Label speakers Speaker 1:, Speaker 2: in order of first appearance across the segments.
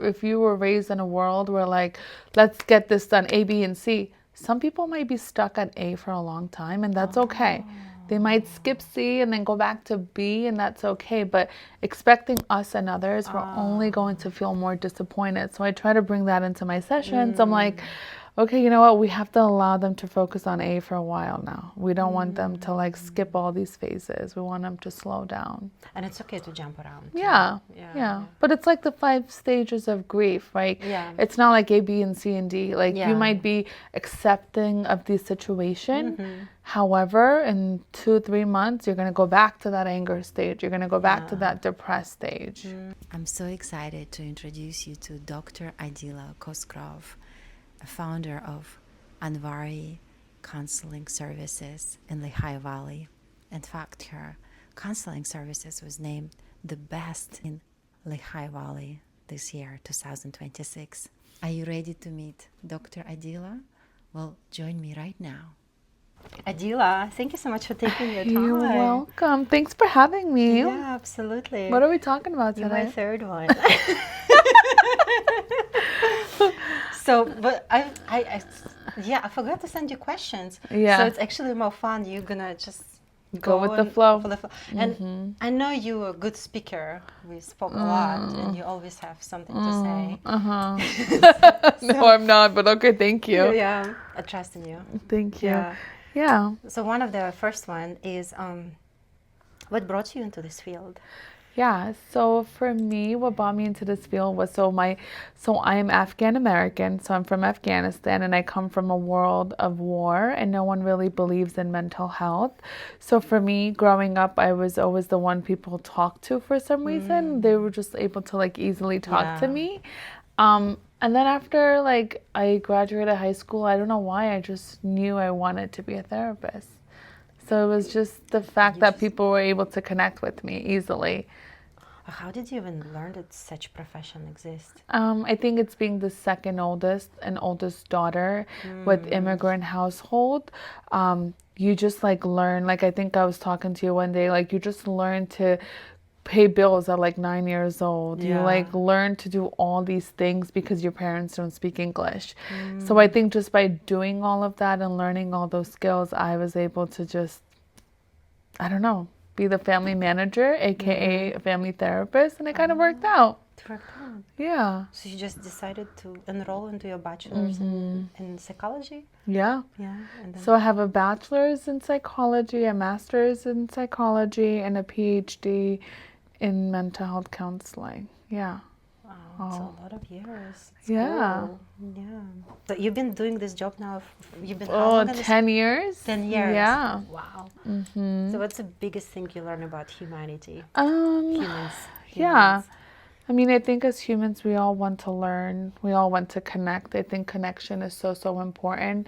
Speaker 1: If you were raised in a world where like, let's get this done, A, B, and C, some people might be stuck at A for a long time, and that's okay. They might skip C and then go back to B, and that's okay. But expecting us and others, we're only going to feel more disappointed. So I try to bring that into my sessions. I'm like, okay, you know what? We have to allow them to focus on A for a while now. We don't want them to like skip all these phases. We want them to slow down.
Speaker 2: And it's okay to jump around.
Speaker 1: Yeah. But it's like the 5 stages of grief, right?
Speaker 2: Yeah.
Speaker 1: It's not like A, B, and C, and D. Like you might be accepting of the situation. However, in 2-3 months, you're going to go back to that anger stage. You're going to go back to that depressed stage.
Speaker 3: I'm so excited to introduce you to Dr. Adila Cosgrove, a founder of Anwari Counseling Services in Lehigh Valley. In fact, her counseling services was named the best in Lehigh Valley this year, 2026. Are you ready to meet Dr. Adila? Well, join me right now.
Speaker 2: Adila, thank you so much for taking your time.
Speaker 1: You're welcome. Thanks for having me.
Speaker 2: Yeah, absolutely.
Speaker 1: What are we talking about today?
Speaker 2: You're my third one. So, but I forgot to send you questions.
Speaker 1: Yeah.
Speaker 2: So it's actually more fun. You're gonna just
Speaker 1: go with the flow.
Speaker 2: And I know you're a good speaker. We spoke a lot, and you always have something to say.
Speaker 1: No, I'm not, but okay, thank you.
Speaker 2: Yeah, I trust in you.
Speaker 1: Thank you. Yeah.
Speaker 2: So one of the first one is, what brought you into this field?
Speaker 1: Yeah, so for me, what brought me into this field was I'm Afghan American, so I'm from Afghanistan, and I come from a world of war, and no one really believes in mental health. So for me, growing up, I was always the one people talked to for some reason. They were just able to like easily talk to me. And then after like I graduated high school, I don't know why, I just knew I wanted to be a therapist. So it was just the fact that people were able to connect with me easily.
Speaker 2: How did you even learn that such profession exists?
Speaker 1: I think it's being the second oldest and oldest daughter with immigrant household. You just like learn, like I think I was talking to you one day, like you just learn to pay bills at like 9 years old. You like learn to do all these things because your parents don't speak English. So I think just by doing all of that and learning all those skills, I was able to just, I don't know, be the family manager, aka a family therapist, and it kind of worked out.
Speaker 2: It worked out.
Speaker 1: Yeah.
Speaker 2: So you just decided to enroll into your bachelor's in psychology?
Speaker 1: Yeah.
Speaker 2: Yeah. And then...
Speaker 1: So I have a bachelor's in psychology, a master's in psychology, and a PhD in mental health counseling. Yeah.
Speaker 2: Wow, that's a lot of years. It's
Speaker 1: yeah.
Speaker 2: Cool. Yeah. So you've been doing this job now, you've been
Speaker 1: 10 years.
Speaker 2: 10 years.
Speaker 1: Yeah.
Speaker 2: Wow. So what's the biggest thing you learn about humanity? Humans.
Speaker 1: Yeah. I mean, I think as humans, we all want to learn. We all want to connect. I think connection is so important.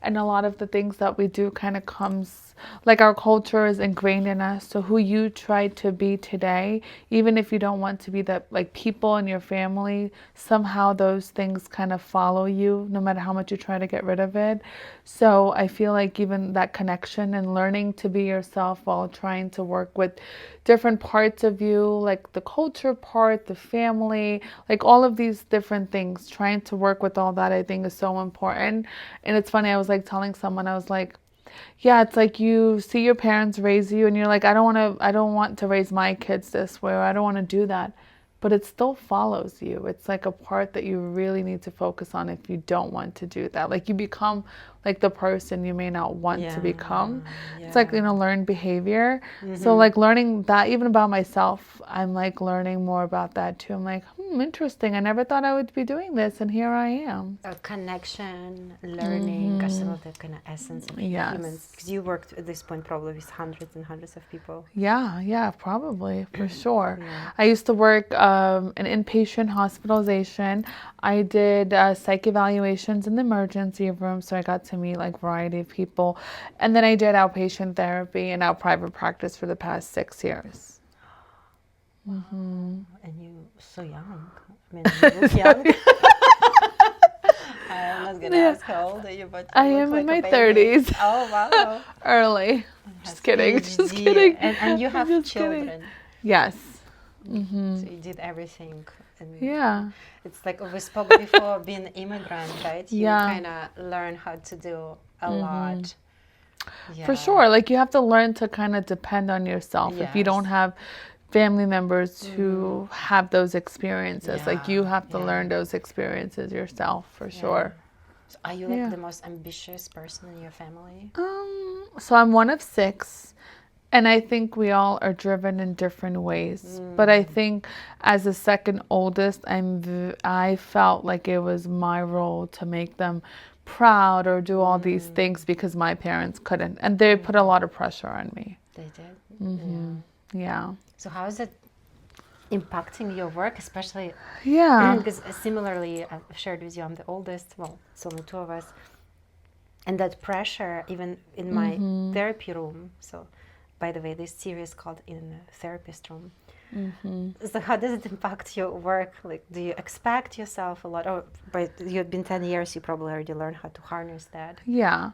Speaker 1: And a lot of the things that we do kind of comes, like our culture is ingrained in us. So who you try to be today, even if you don't want to be that, like people in your family, somehow those things kind of follow you, no matter how much you try to get rid of it. So I feel like even that connection and learning to be yourself while trying to work with different parts of you, like the culture part, the family, like all of these different things, trying to work with all that, I think is so important. And it's funny, I was like telling someone, I was like, yeah, it's like you see your parents raise you and you're like, I don't want to raise my kids this way, or I don't want to do that. But it still follows you. It's like a part that you really need to focus on if you don't want to do that. Like you become like the person you may not want to become. Yeah. It's like, learned behavior. So like learning that even about myself, I'm like learning more about that too. I'm like, interesting. I never thought I would be doing this, and here I am.
Speaker 2: A connection, learning are some of the kind of essence of humans. Because you worked at this point probably with hundreds and hundreds of people.
Speaker 1: Yeah, probably, for sure. I used to work in inpatient hospitalization. I did psych evaluations in the emergency room, so I got to meet like a variety of people. And then I did outpatient therapy and out private practice for the past 6 years.
Speaker 2: And you so young. I mean, you look young. I'm not gonna ask how old are you, but
Speaker 1: I am in my 30s.
Speaker 2: Oh wow!
Speaker 1: Early. Just kidding. Just kidding.
Speaker 2: And you have children.
Speaker 1: Yes.
Speaker 2: So you did everything And it's like we spoke before, being an immigrant, right? You kind of learn how to do a lot. Yeah.
Speaker 1: For sure. Like you have to learn to kind of depend on yourself. If you don't have family members who have those experiences, like you have to learn those experiences yourself, for sure.
Speaker 2: So are you like the most ambitious person in your family?
Speaker 1: So I'm one of 6, and I think we all are driven in different ways. But I think as the second oldest, I felt like it was my role to make them proud or do all these things because my parents couldn't, and they put a lot of pressure on me.
Speaker 2: They did.
Speaker 1: Yeah.
Speaker 2: So how is it impacting your work, especially because similarly I've shared with you, I'm the oldest, well, it's only 2 of us, and that pressure even in my therapy room. So by the way, this series is called In the Therapist Room. So how does it impact your work? Like, do you expect yourself a lot? Oh, but you've been 10 years, you probably already learned how to harness that.
Speaker 1: Yeah.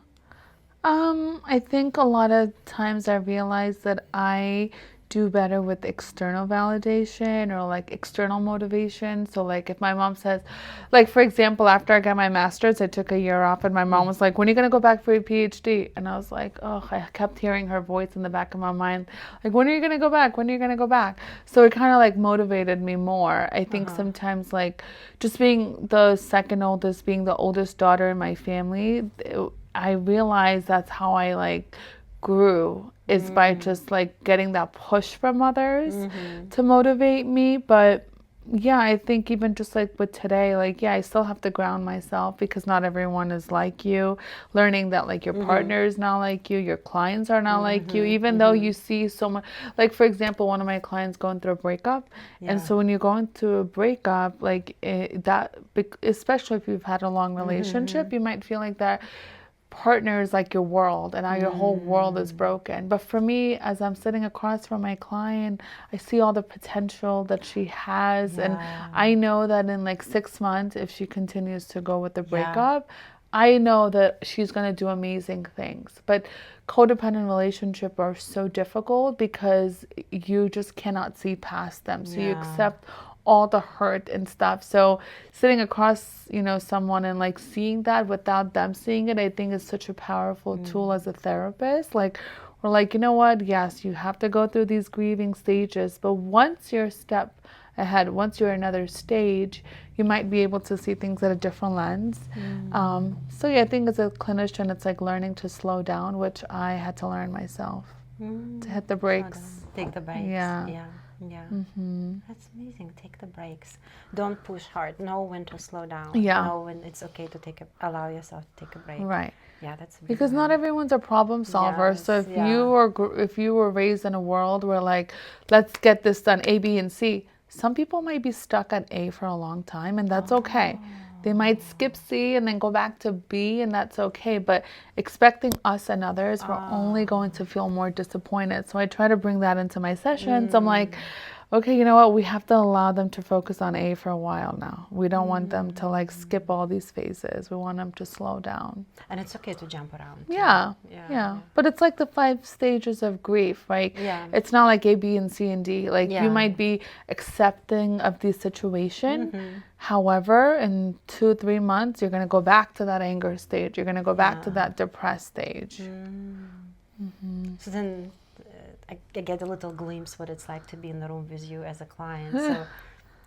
Speaker 1: I think a lot of times I realize that I do better with external validation or like external motivation. So like if my mom says, like for example, after I got my master's, I took a year off and my mom was like, when are you going to go back for your PhD? And I was like, oh, I kept hearing her voice in the back of my mind. Like, when are you going to go back? When are you going to go back? So it kind of like motivated me more. I think sometimes like just being the second oldest, being the oldest daughter in my family, I realized that's how I like grew, is by just like getting that push from others to motivate me. But yeah, I think even just like with today, like I still have to ground myself because not everyone is like you. Learning that like your partner is not like you, your clients are not like you, even though you see so much. Like for example, one of my clients going through a breakup, and so when you're going through a breakup, like especially if you've had a long relationship, you might feel like that partner is like your world and now your whole world is broken. But for me, as I'm sitting across from my client, I see all the potential that she has, and I know that in like 6 months, if she continues to go with the breakup, I know that she's going to do amazing things. But codependent relationships are so difficult because you just cannot see past them. So you accept all the hurt and stuff. So sitting across, someone and like seeing that without them seeing it, I think is such a powerful tool as a therapist. Like, we're like, you know what? Yes, you have to go through these grieving stages, but once you're a step ahead, once you're another stage, you might be able to see things at a different lens. So yeah, I think as a clinician, it's like learning to slow down, which I had to learn myself, to hit the brakes.
Speaker 2: Take the brakes. Yeah. That's amazing. Take the breaks. Don't push hard. Know when to slow down. Know when it's okay to allow yourself to take a break.
Speaker 1: Right.
Speaker 2: Yeah, that's a big
Speaker 1: because not everyone's a problem solver. So if you were raised in a world where like, let's get this done, A, B, and C, some people might be stuck at A for a long time, and that's okay. They might skip C and then go back to B, and that's okay. But expecting us and others, we're only going to feel more disappointed. So I try to bring that into my sessions. I'm like, okay, you know what? We have to allow them to focus on A for a while now. We don't want them to like skip all these phases. We want them to slow down.
Speaker 2: And it's okay to jump around.
Speaker 1: Yeah. But it's like the 5 stages of grief, right? It's not like A, B, and C, and D. Like you might be accepting of the situation. However, in 2-3 months, you're going to go back to that anger stage. You're going to go back to that depressed stage.
Speaker 2: So then I get a little glimpse what it's like to be in the room with you as a client. So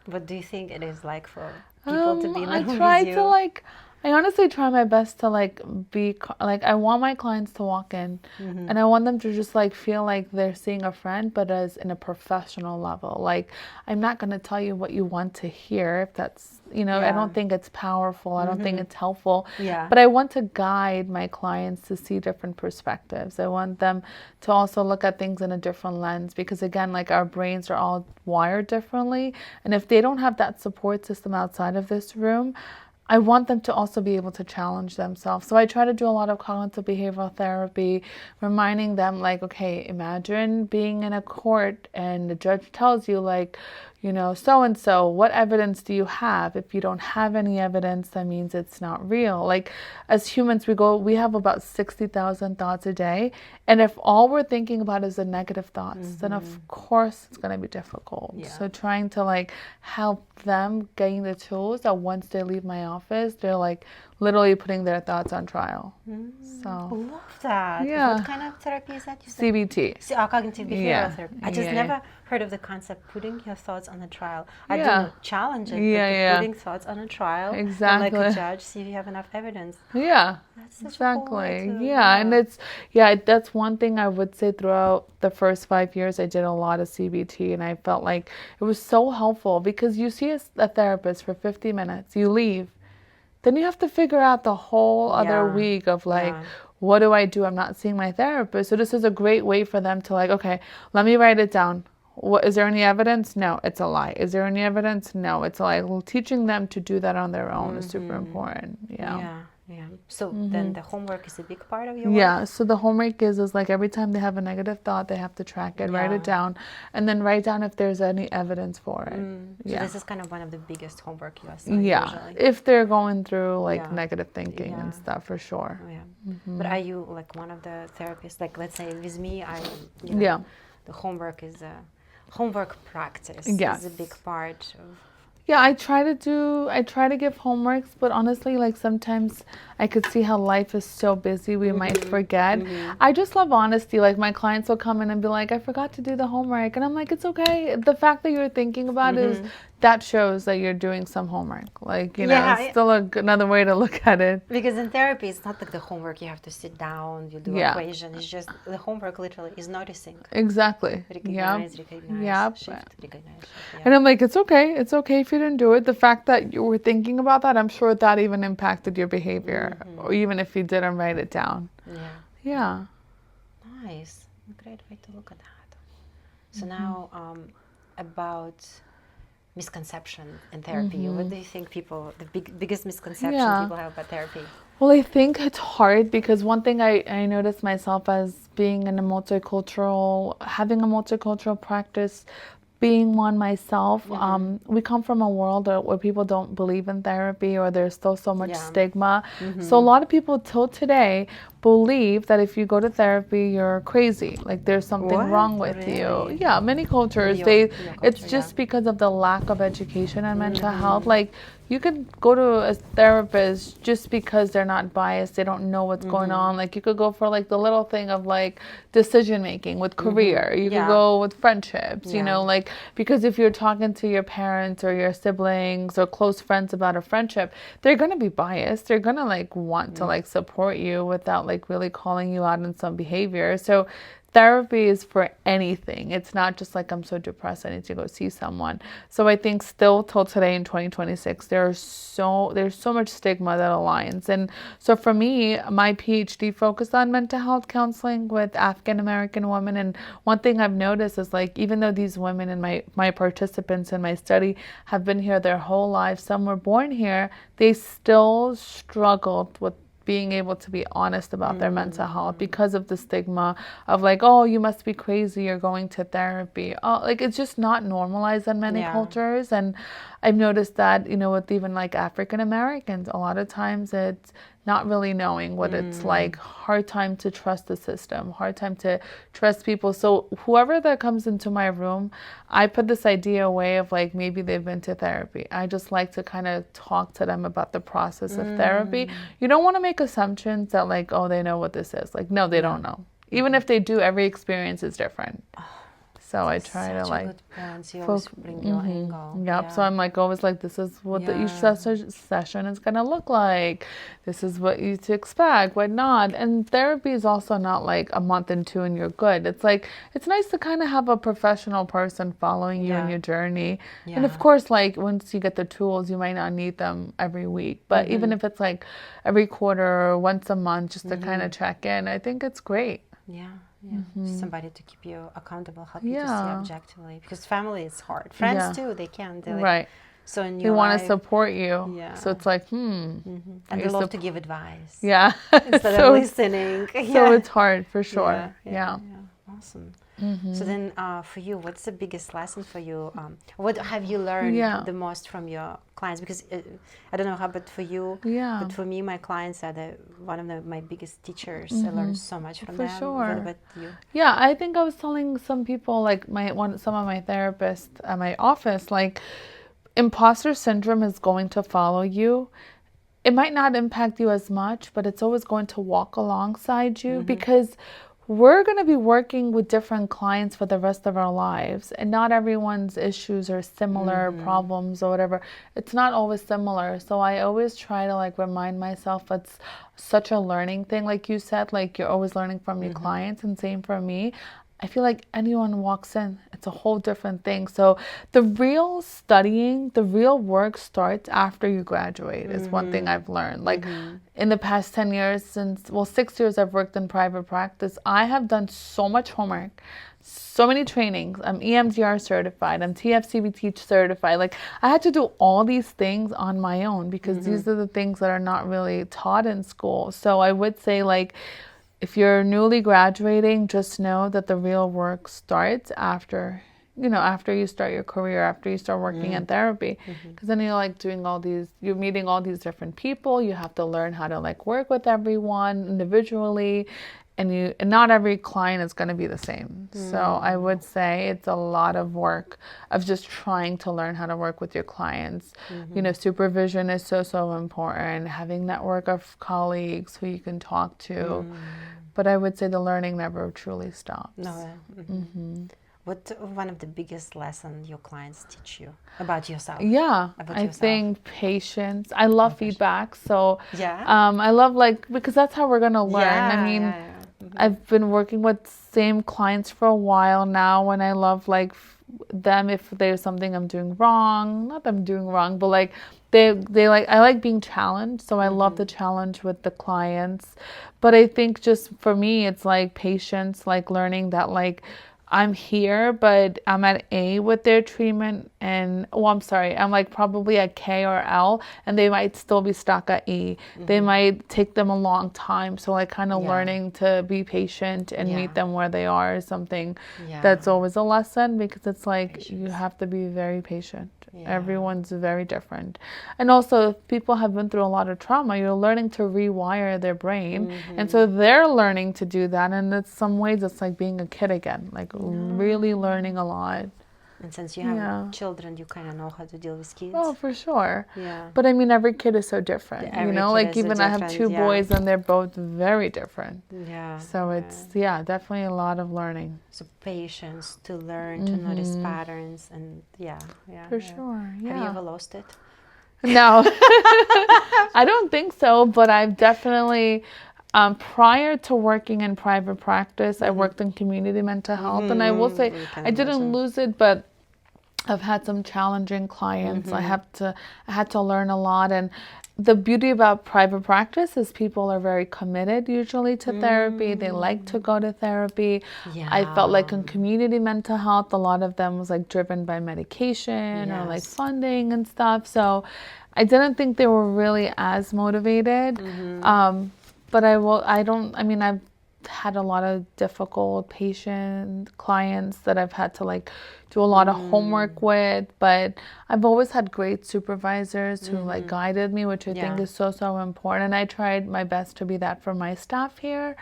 Speaker 2: what do you think it is like for people to be in the room with you?
Speaker 1: I honestly try my best to I want my clients to walk in and I want them to just like feel like they're seeing a friend, but as in a professional level. Like, I'm not going to tell you what you want to hear if that's, I don't think it's powerful. I don't think it's helpful. But I want to guide my clients to see different perspectives. I want them to also look at things in a different lens, because again, like our brains are all wired differently. And if they don't have that support system outside of this room, I want them to also be able to challenge themselves. So I try to do a lot of cognitive behavioral therapy, reminding them like, okay, imagine being in a court and the judge tells you like, so-and-so, what evidence do you have? If you don't have any evidence, that means it's not real. Like, as humans, we have about 60,000 thoughts a day. And if all we're thinking about is the negative thoughts, then of course it's going to be difficult.
Speaker 2: Yeah.
Speaker 1: So trying to help them gain the tools that once they leave my office, they're literally putting their thoughts on trial.
Speaker 2: So I love that.
Speaker 1: Yeah.
Speaker 2: What kind of therapy is that?
Speaker 1: CBT.
Speaker 2: Cognitive behavioral therapy. I just never heard of the concept putting your thoughts on a trial. I do not challenge it, but putting thoughts on a trial.
Speaker 1: Exactly.
Speaker 2: And like a judge, see if you have enough evidence.
Speaker 1: Yeah.
Speaker 2: That's such
Speaker 1: exactly.
Speaker 2: A cool way to,
Speaker 1: And that's one thing I would say throughout the first 5 years I did a lot of CBT, and I felt like it was so helpful because you see a therapist for 50 minutes, you leave, then you have to figure out the whole other week of what do I do? I'm not seeing my therapist. So this is a great way for them to okay, let me write it down. What, is there any evidence? No, it's a lie. Is there any evidence? No, it's a lie. Well, teaching them to do that on their own is super important.
Speaker 2: Yeah. So then the homework is a big part of your work?
Speaker 1: Yeah, so the homework is every time they have a negative thought, they have to track it, write it down, and then write down if there's any evidence for it.
Speaker 2: So this is kind of one of the biggest homework you assign usually.
Speaker 1: If they're going through negative thinking and stuff, for sure.
Speaker 2: But are you one of the therapists? Let's say with me, the homework is homework practice is a big part of.
Speaker 1: Yeah, I try to give homeworks, but honestly, sometimes I could see how life is so busy, we might forget. I just love honesty. My clients will come in and be like, I forgot to do the homework. And I'm like, it's okay. The fact that you're thinking about it that shows that you're doing some homework. It's still another way to look at it.
Speaker 2: Because in therapy, it's not like the homework you have to sit down, you do equation. It's just the homework literally is noticing.
Speaker 1: Exactly.
Speaker 2: Recognize, shift, recognize.
Speaker 1: And I'm like, it's okay. It's okay if you didn't do it. The fact that you were thinking about that, I'm sure that even impacted your behavior, or even if you didn't write it down. Yeah.
Speaker 2: Nice. A great way to look at that. So now about misconception in therapy. What do you think the biggest misconception people have about therapy?
Speaker 1: Well, I think it's hard because one thing I noticed myself as being in having a multicultural practice, being one myself, we come from a world where people don't believe in therapy, or there's still so much stigma. So a lot of people till today believe that if you go to therapy, you're crazy. There's something wrong with you. Yeah, many cultures, it's just because of the lack of education on mental health. You could go to a therapist just because they're not biased. They don't know what's going on. You could go for the little thing of decision making with career. You could go with friendships, because if you're talking to your parents or your siblings or close friends about a friendship, they're going to be biased. They're going to want to support you without really calling you out on some behavior. So therapy is for anything. It's not just I'm so depressed, I need to go see someone. So I think still till today in 2026, there's so much stigma that aligns. And so for me, my PhD focused on mental health counseling with African American women. And one thing I've noticed is even though these women and my participants in my study have been here their whole lives, some were born here, they still struggled with being able to be honest about their mental health because of the stigma of oh, you must be crazy, you're going to therapy. It's just not normalized in many cultures. And I've noticed that, with even African Americans, a lot of times it's not really knowing what it's like, hard time to trust the system, hard time to trust people. So whoever that comes into my room, I put this idea away of maybe they've been to therapy. I just like to kind of talk to them about the process of therapy. You don't want to make assumptions that oh, they know what this is. No, they don't know. Even if they do, every experience is different. So I try to
Speaker 2: good points. You always bring your angle.
Speaker 1: Yep. So I'm always this is what each session is going to look like. This is what you to expect, what not. And therapy is also not a month and two and you're good. It's it's nice to kind of have a professional person following you in your journey. And of course, once you get the tools, you might not need them every week. But even if it's every quarter or once a month, just to kind of check in, I think it's great.
Speaker 2: Yeah. Somebody to keep you accountable, help you to see objectively. Because family is hard. Friends too, they can.
Speaker 1: Right.
Speaker 2: So in
Speaker 1: they want to support you.
Speaker 2: Yeah.
Speaker 1: So it's
Speaker 2: And they love to give advice.
Speaker 1: Yeah.
Speaker 2: Instead of listening.
Speaker 1: So it's hard for sure.
Speaker 2: Yeah. Awesome. So then for you, what's the biggest lesson for you? What have you learned the most from your clients? Because I don't know how, but for you, but for me, my clients are one of my biggest teachers. I learned so much from them.
Speaker 1: Sure.
Speaker 2: What about you?
Speaker 1: Yeah, I think I was telling some people, like some of my therapists at my office, like imposter syndrome is going to follow you. It might not impact you as much, but it's always going to walk alongside you because we're going to be working with different clients for the rest of our lives, and not everyone's issues are similar, problems or whatever. It's not always similar. So I always try to like remind myself it's such a learning thing. Like you said, like you're always learning from your clients, and same for me. I feel like anyone walks in, it's a whole different thing. So the real studying, the real work starts after you graduate is one thing I've learned. Like in the past 10 years, 6 years I've worked in private practice, I have done so much homework, so many trainings. I'm EMDR certified, I'm TF-CBT certified. Like I had to do all these things on my own because these are the things that are not really taught in school. So I would say like, if you're newly graduating, just know that the real work starts after you start your career, after you start working in therapy. Because then you're like you're meeting all these different people. You have to learn how to like work with everyone individually. And not every client is going to be the same. So I would say it's a lot of work of just trying to learn how to work with your clients. Supervision is so important. Having network of colleagues who you can talk to. But I would say the learning never truly stops.
Speaker 2: No. What's one of the biggest lessons your clients teach you about yourself?
Speaker 1: I think patience. I love feedback. So I love because that's how we're going to learn. I've been working with same clients for a while now, and I love them if there's something I'm doing wrong. Not that I'm doing wrong, but like I like being challenged, so I love the challenge with the clients. But I think just for me, it's like patience, like learning that like I'm here, but I'm at A with their treatment, and I'm like probably at K or L, and they might still be stuck at E. They might take them a long time. So like kind of learning to be patient and meet them where they are is something that's always a lesson, because it's like you have to be very patient. Everyone's very different. And also, if people have been through a lot of trauma, you're learning to rewire their brain. And so they're learning to do that. And in some ways, it's like being a kid again, like really learning a lot.
Speaker 2: And since you have children, you kind of know how to deal with kids.
Speaker 1: Oh, for sure. But I mean, every kid is so different. Like even I have two boys, and they're both very different. So it's definitely a lot of learning.
Speaker 2: So patience to learn, to notice patterns, and
Speaker 1: for sure.
Speaker 2: Have you ever lost it?
Speaker 1: No, I don't think so. But I've definitely. Prior to working in private practice, I worked in community mental health, and I will say I didn't lose it, but I've had some challenging clients. I had to learn a lot, and the beauty about private practice is people are very committed usually to therapy. They like to go to therapy. I felt like in community mental health, a lot of them was like driven by medication or like funding and stuff. So I didn't think they were really as motivated. But I've had a lot of difficult patient clients that I've had to like do a lot of homework with, but I've always had great supervisors who like guided me, which I think is so important. And I tried my best to be that for my staff here.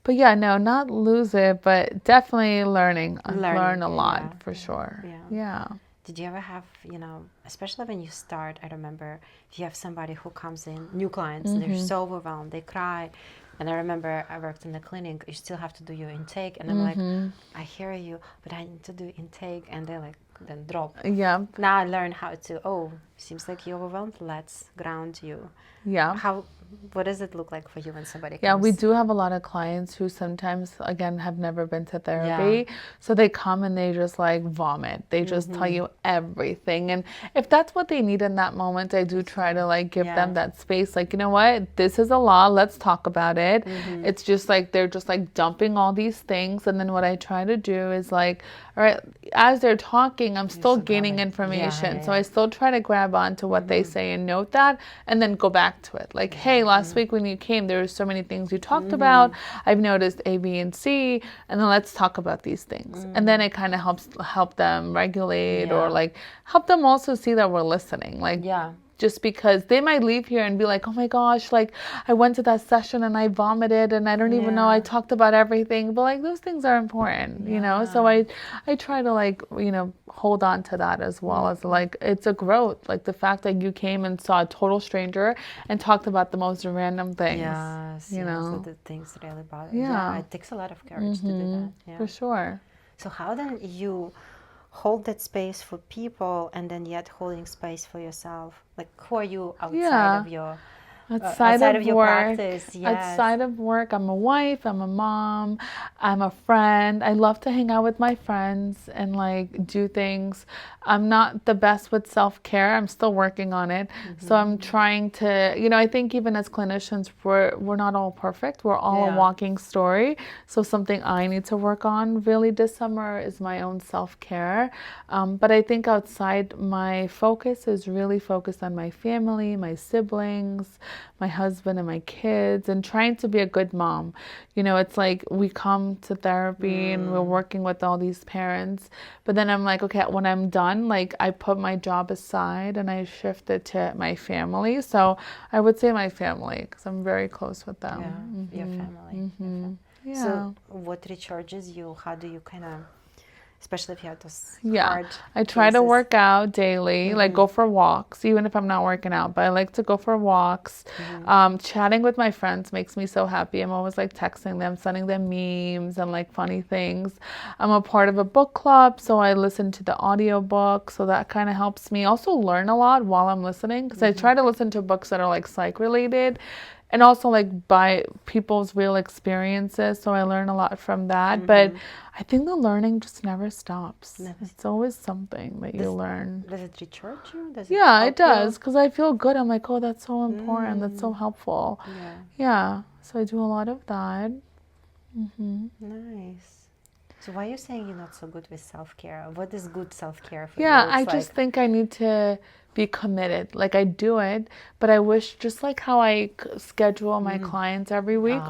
Speaker 1: But not lose it, but definitely learn a lot for sure.
Speaker 2: Did you ever have, especially when you start, I remember if you have somebody who comes in, new clients, and they're so overwhelmed, they cry. And I remember I worked in the clinic, you still have to do your intake. And I'm like, I hear you, but I need to do intake. And they like, then drop. Now I learn how to, seems like you're overwhelmed, let's ground you. What does it look like for you when somebody comes?
Speaker 1: We do have a lot of clients who sometimes, again, have never been to therapy. So they come and they just like vomit. They just tell you everything. And if that's what they need in that moment, I do try to like give them that space. Like, you know what? This is a law. Let's talk about it. It's just like they're just like dumping all these things. And then what I try to do is like, all right, as they're talking, talking, I'm still gaining information. So I still try to grab onto what they say and note that, and then go back to it. Like, hey, last week when you came, there were so many things you talked about. I've noticed A, B, and C, and then let's talk about these things. And then it kind of help them regulate or like help them also see that we're listening. Like, just because they might leave here and be like, oh my gosh, like I went to that session and I vomited and I don't even know I talked about everything. But like those things are important, you know? So I try to like, you know, hold on to that as well as like, it's a growth. Like the fact that you came and saw a total stranger and talked about the most random things. You know?
Speaker 2: So the things really bother you. Yeah, it takes a lot of courage to do that. Yeah.
Speaker 1: For sure.
Speaker 2: So how then you hold that space for people and then yet holding space for yourself? Like who are you outside of your outside of your practice?
Speaker 1: Outside of work, I'm a wife, I'm a mom, I'm a friend. I love to hang out with my friends and like do things. I'm not the best with self-care. I'm still working on it. So I'm trying to, you know, I think even as clinicians, we're not all perfect. We're all a walking story. So something I need to work on really this summer is my own self-care. But I think outside, my focus is really focused on my family, my siblings, my husband and my kids, and trying to be a good mom. You know, it's like we come to therapy and we're working with all these parents, but then I'm like, okay, when I'm done, like I put my job aside and I shift it to my family. So I would say my family, because I'm very close with them.
Speaker 2: Your family.
Speaker 1: Yeah.
Speaker 2: So what recharges you? How do you kind of, especially if you have those hard
Speaker 1: I try to work out daily, like go for walks, even if I'm not working out, but I like to go for walks. Chatting with my friends makes me so happy. I'm always like texting them, sending them memes and like funny things. I'm a part of a book club, so I listen to the audiobook, so that kind of helps me also learn a lot while I'm listening, because I try to listen to books that are like psych related and also like by people's real experiences, so I learn a lot from that. But I think the learning just never stops. It's always something that you learn.
Speaker 2: Does it recharge you?
Speaker 1: It does, because I feel good. I'm like, oh, that's so important. That's so helpful. So I do a lot of that.
Speaker 2: Nice. So why are you saying you're not so good with self-care? What is good self-care for you?
Speaker 1: I just think I need to be committed. Like I do it, but I wish, just like how I schedule my clients every week,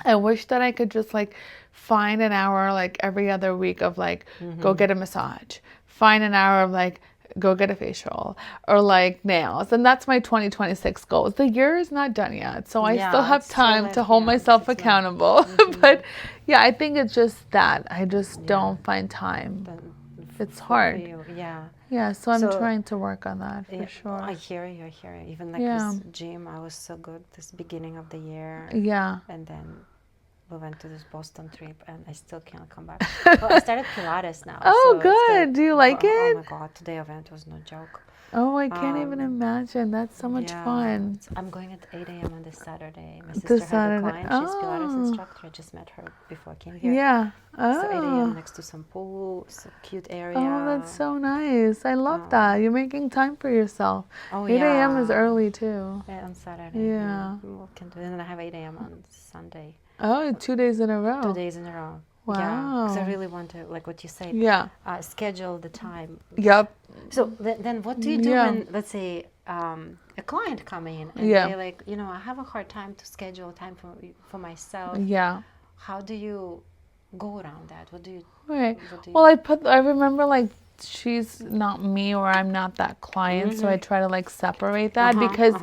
Speaker 1: I wish that I could just like find an hour like every other week of like go get a massage, find an hour of like go get a facial or like nails. And that's my 2026 goals. The year is not done yet, so I still have time to hold myself accountable. But I think it's just that I just don't find time. It's hard. So I'm trying to work on that for sure.
Speaker 2: I hear you. Even like this gym, I was so good this beginning of the year. And then we went to this Boston trip and I still can't come back. Well, I started Pilates now.
Speaker 1: Oh, good. Do you like it?
Speaker 2: Oh my God, today event was no joke.
Speaker 1: Oh, I can't even imagine. That's so much fun.
Speaker 2: So I'm going at 8 a.m. on this Saturday. My sister has a client. She's Pilates instructor. I just met her before I came here. So 8 a.m. next to some pool, so cute area.
Speaker 1: Oh, that's so nice. I love that. You're making time for yourself. 8 a.m. is early too.
Speaker 2: Yeah, on Saturday. Can do it. And then I have 8 a.m. on Sunday.
Speaker 1: Oh, 2 days in a row.
Speaker 2: 2 days in a row.
Speaker 1: Wow.
Speaker 2: Because I really want to, like what you said, schedule the time. So then what do you do when, let's say, a client come in and they're like, you know, I have a hard time to schedule time for myself. How do you go around that? What do you
Speaker 1: Well, I remember like she's not me or I'm not that client, so I try to like separate that because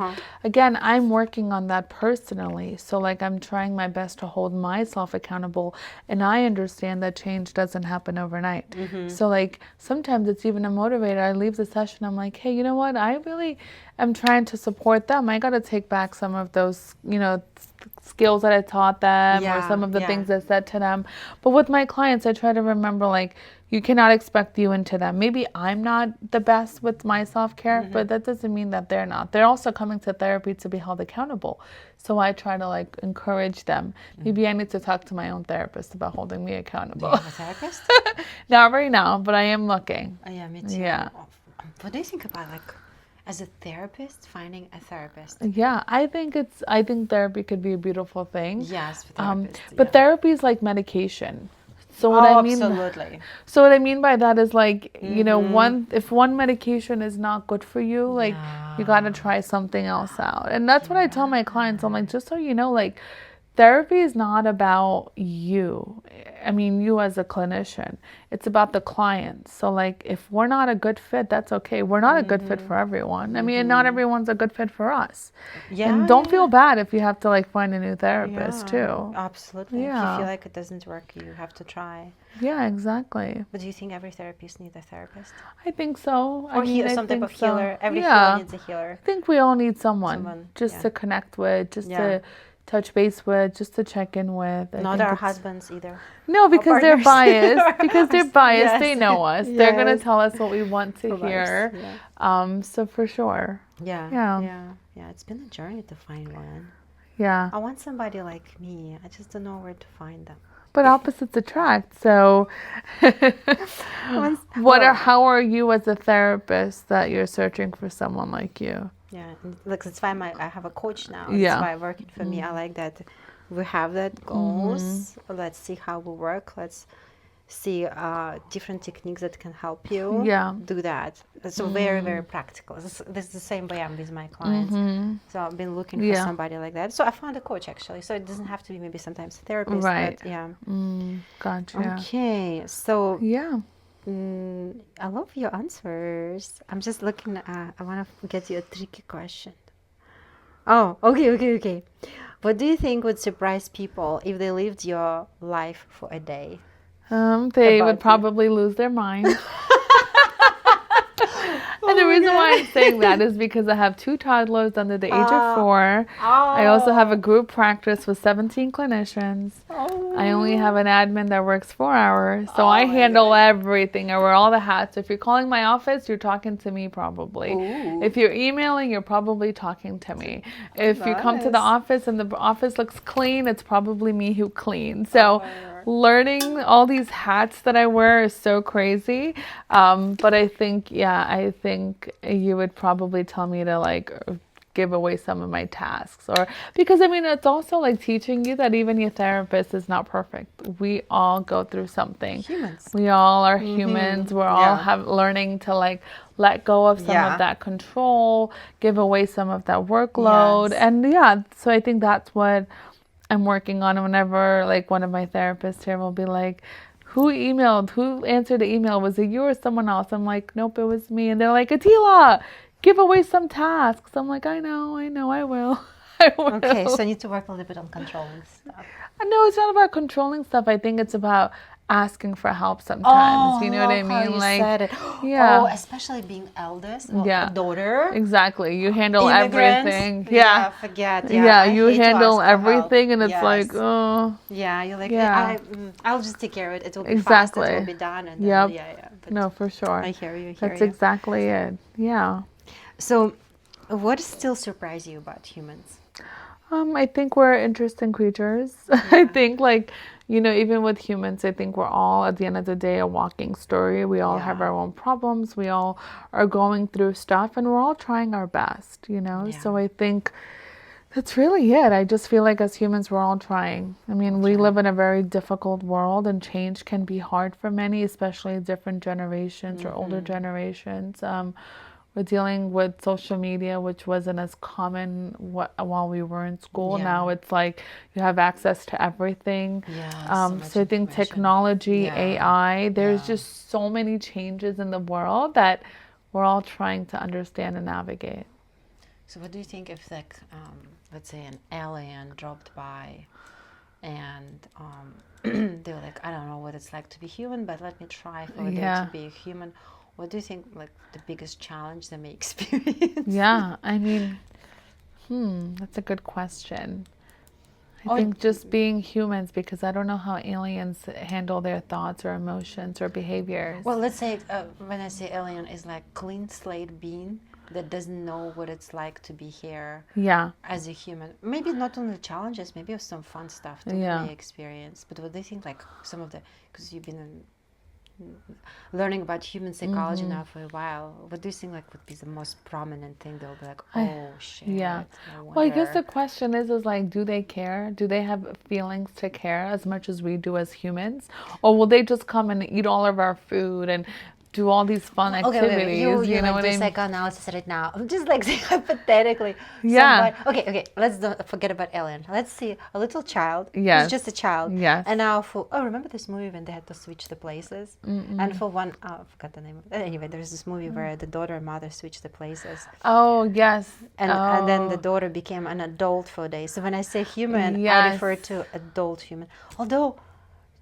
Speaker 1: again, I'm working on that personally, so like I'm trying my best to hold myself accountable, and I understand that change doesn't happen overnight. So like sometimes it's even a motivator. I leave the session, I'm like, hey, you know what, I really am trying to support them. I got to take back some of those, you know, skills that I taught them or some of the things I said to them. But with my clients, I try to remember, like, you cannot expect you into them. Maybe I'm not the best with my self-care, but that doesn't mean that they're not. They're also coming to therapy to be held accountable. So I try to like encourage them. Maybe I need to talk to my own therapist about holding me accountable.
Speaker 2: Do you have a therapist?
Speaker 1: Not right now, but I am looking.
Speaker 2: Yeah, me too.
Speaker 1: Yeah.
Speaker 2: What do you think about, like, as a therapist, finding a therapist?
Speaker 1: Yeah, I think therapy could be a beautiful thing.
Speaker 2: Yes, for therapists.
Speaker 1: But therapy is like medication. So what I mean,
Speaker 2: absolutely.
Speaker 1: So what I mean by that is like, you know, if one medication is not good for you, like you got to try something else out. And that's what I tell my clients. I'm like, just so you know, like therapy is not about you. I mean, you as a clinician. It's about the client. So like if we're not a good fit, that's okay. We're not a good fit for everyone. I mean, and not everyone's a good fit for us. And don't feel bad if you have to like find a new therapist too.
Speaker 2: Absolutely. If you feel like it doesn't work, you have to try.
Speaker 1: Yeah, exactly.
Speaker 2: But do you think every therapist needs a therapist?
Speaker 1: I think so.
Speaker 2: Or some type of healer. Every healer needs a healer.
Speaker 1: I think we all need someone just to connect with, just to touch base with, just to check in with.
Speaker 2: Not our husbands either.
Speaker 1: No, because they're biased. Because they're biased. They know us. They're going to tell us what we want to hear. So for sure.
Speaker 2: Yeah. It's been a journey to find one.
Speaker 1: Yeah.
Speaker 2: I want somebody like me. I just don't know where to find them.
Speaker 1: But opposites attract. So how are you as a therapist that you're searching for someone like you?
Speaker 2: Yeah, like that's why I have a coach now. That's why working for me. I like that we have that goals. Let's see how we work. Let's see different techniques that can help you do that. So very, very practical. This is the same way I'm with my clients. So I've been looking for somebody like that. So I found a coach actually. So it doesn't have to be maybe sometimes a therapist.
Speaker 1: Right.
Speaker 2: But
Speaker 1: Gotcha.
Speaker 2: Okay. So
Speaker 1: yeah.
Speaker 2: I love your answers. I'm just looking I want to get you a tricky question. Oh, okay. What do you think would surprise people if they lived your life for a day?
Speaker 1: They would probably lose their mind. And the reason why I'm saying that is because I have 2 toddlers under the age of 4. I also have a group practice with 17 clinicians. I only have an admin that works 4 hours. So I handle everything. I wear all the hats. If you're calling my office, you're talking to me probably. If you're emailing, you're probably talking to me. If you come to the office and the office looks clean, it's probably me who cleans. So learning all these hats that I wear is so crazy. But I think you would probably tell me to like give away some of my tasks, or because I mean it's also like teaching you that even your therapist is not perfect. We all go through something.
Speaker 2: Humans.
Speaker 1: We all are humans. We're all learning to like let go of some of that control, give away some of that workload. And so I think that's what I'm working on. Whenever like one of my therapists here will be like, who answered the email? Was it you or someone else? I'm like, nope, it was me. And they're like, Adila, give away some tasks. I'm like, I know, I will.
Speaker 2: Okay, so I need to work a little bit on controlling stuff.
Speaker 1: No, it's not about controlling stuff. I think it's about asking for help sometimes. You know what I mean?
Speaker 2: Said it. Oh, especially being eldest, a daughter.
Speaker 1: Exactly. You handle everything.
Speaker 2: Forget.
Speaker 1: You handle everything, and it's like, oh.
Speaker 2: Yeah, you're like, I'll just take care of it. It will be fast. It will be done. And
Speaker 1: But no, for sure.
Speaker 2: I hear you.
Speaker 1: That's exactly it. Yeah.
Speaker 2: So, what still surprises you about humans?
Speaker 1: I think we're interesting creatures. I think even with humans, I think we're all, at the end of the day, a walking story. We all have our own problems. We all are going through stuff, and we're all trying our best, So I think that's really it. I just feel like as humans, we're all trying. I mean, we live in a very difficult world, and change can be hard for many, especially different generations or older generations. We're dealing with social media, which wasn't as common while we were in school. Now it's like you have access to everything. So I think technology, AI, there's just so many changes in the world that we're all trying to understand and navigate.
Speaker 3: So what do you think if, like, let's say an alien dropped by and they were like, I don't know what it's like to be human, but let me try for a day to be a human. What do you think, like, the biggest challenge they may experience?
Speaker 1: Yeah, I mean, that's a good question. I think just being humans, because I don't know how aliens handle their thoughts or emotions or behaviors.
Speaker 3: Well, let's say, when I say alien, is like clean slate being that doesn't know what it's like to be here as a human. Maybe not only challenges, maybe some fun stuff to may experience. But what do you think, like, some of the, because you've been in
Speaker 2: learning about human psychology now for a while, what do you think like would be the most prominent thing? They'll be like, oh shit.
Speaker 1: Yeah.
Speaker 2: No
Speaker 1: Well, I guess
Speaker 2: wonder.
Speaker 1: the question is like, do they care? Do they have feelings to care as much as we do as humans? Or will they just come and eat all of our food and do all these fun activities?
Speaker 2: You
Speaker 1: know
Speaker 2: like
Speaker 1: what
Speaker 2: do
Speaker 1: I mean?
Speaker 2: psychoanalysis right now. I'm just like saying hypothetically.
Speaker 1: Yeah.
Speaker 2: Okay. Let's don't forget about alien. Let's see a little child.
Speaker 1: Yes.
Speaker 2: Who's just a child.
Speaker 1: Yes.
Speaker 2: And now remember this movie when they had to switch the places? And for one, I forgot the name of it. Anyway, there's this movie where the daughter and mother switched the places.
Speaker 1: Oh, yes.
Speaker 2: And then the daughter became an adult for a day. So when I say human, I refer to adult human. Although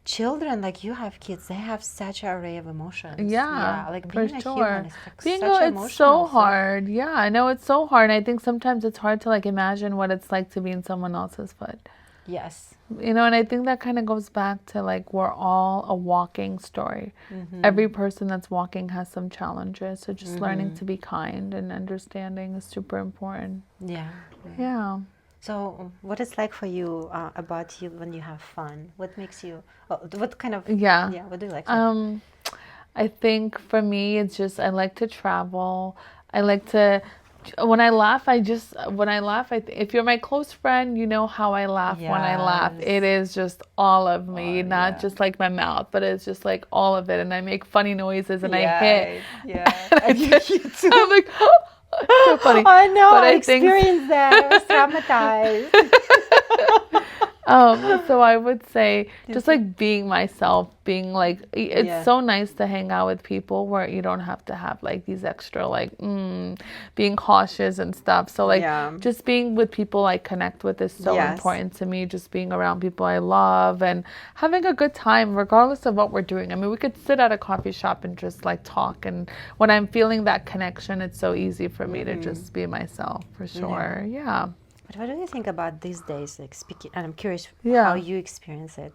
Speaker 2: children, like you have kids, they have such an array of emotions.
Speaker 1: Yeah,
Speaker 2: like
Speaker 1: for
Speaker 2: being a
Speaker 1: sure.
Speaker 2: human is like
Speaker 1: Being
Speaker 2: such an
Speaker 1: it's so
Speaker 2: emotional thing.
Speaker 1: hard. Yeah, I know it's so hard. And I think sometimes it's hard to like imagine what it's like to be in someone else's foot.
Speaker 2: Yes.
Speaker 1: You know, and I think that kind of goes back to like we're all a walking story. Every person that's walking has some challenges. So just learning to be kind and understanding is super important. Yeah.
Speaker 2: So what is like for you about you when you have fun? What makes you, what kind of, what do you like?
Speaker 1: I think for me, it's just, I like to travel. I like to, when I laugh, if you're my close friend, you know how I laugh when I laugh. It is just all of me, not just like my mouth, but it's just like all of it. And I make funny noises and I hit.
Speaker 2: And you too.
Speaker 1: I'm like, so funny.
Speaker 2: I know,
Speaker 1: But
Speaker 2: I experienced that. I was traumatized.
Speaker 1: So I would say just like being myself, being like, it's so nice to hang out with people where you don't have to have like these extra like being cautious and stuff. So like just being with people I connect with is so important to me. Just being around people I love and having a good time regardless of what we're doing. I mean, we could sit at a coffee shop and just like talk, and when I'm feeling that connection, it's so easy for me to just be myself for sure.
Speaker 2: But what do you think about these days? Like speaking, and I'm curious how you experience it.